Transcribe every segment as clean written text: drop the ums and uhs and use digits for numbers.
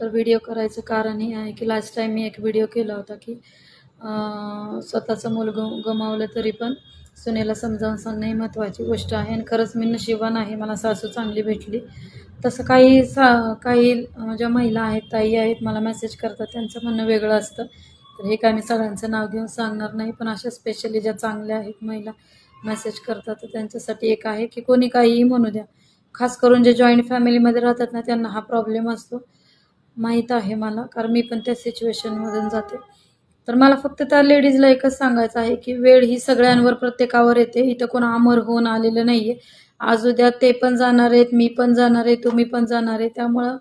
तर व्हिडिओ करायचं कारण हे आहे की लास्ट टाईम मी एक व्हिडिओ केला होता की स्वतःचं मूल गमावलं तरी पण सुनेला समजावून सांगणं ही महत्त्वाची गोष्ट आहे आणि खरंच मी नशिबान आहे, मला सासू चांगली भेटली. तसं काही ज्या महिला आहेत, ताई आहेत, मला मेसेज करतात, त्यांचं म्हणणं वेगळं असतं. तर हे काय मी सगळ्यांचं नाव घेऊन सांगणार नाही, पण अशा स्पेशली ज्या चांगल्या आहेत महिला मेसेज करतात, तर त्यांच्यासाठी एक आहे की कोणी काहीही म्हणू द्या. खास करून जे जॉईंट फॅमिलीमध्ये राहतात ना, त्यांना हा प्रॉब्लेम असतो. माहीत आहे मला, कारण मी पण त्या सिच्युएशनमधून जाते. तर मला फक्त त्या लेडीजला एकच सांगायचं आहे की वेळ ही सगळ्यांवर, प्रत्येकावर येते. इथं कोण अमर होऊन आलेलं नाहीये. आज उद्या ते पण जाणार आहेत, मी पण जाणार आहे, तुम्ही पण जाणार आहे. त्यामुळं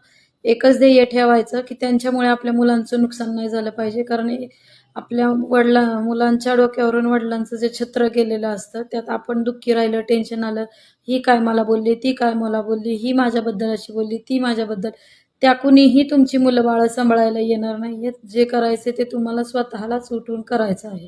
एकच ध्येय ठेवायचं की त्यांच्यामुळे आपल्या मुलांचं नुकसान नाही झालं पाहिजे. कारण आपल्या मुलांच्या डोक्यावरून वडिलांचं जे छत्र गेलेलं असतं, त्यात आपण दुःखी राहिलं, टेन्शन आलं, ही काय मला बोलली, ती काय मला बोलली, ही माझ्याबद्दल अशी बोलली, ती माझ्याबद्दल, त्या कुणीही तुमची मुलं बाळं सांभाळायला येणार नाहीयेत. जे करायचे ते तुम्हाला स्वतःलाच उठून करायचं आहे.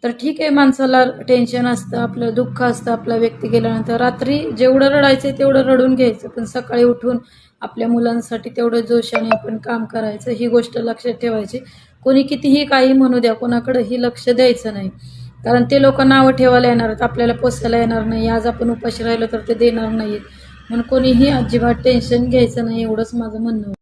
तर ठीक आहे, माणसाला टेन्शन असतं, आपलं दुःख असतं, आपला व्यक्ती गेल्यानंतर रात्री जेवढं रडायचं तेवढं रडून घ्यायचं, पण सकाळी उठून आपल्या मुलांसाठी तेवढं जोशाने आपण काम करायचं, ही गोष्ट लक्षात ठेवायची. कोणी कितीही काही म्हणू द्या, कोणाकडेही लक्ष द्यायचं नाही. कारण ते लोक नावं ठेवायला येणार आहेत, आपल्याला पोसायला येणार नाही. आज आपण उपाशी राहिलो तर ते देणार नाहीत. म्हणून कोणीही अजिबात टेन्शन घ्यायचं नाही, एवढंच माझं म्हणणं.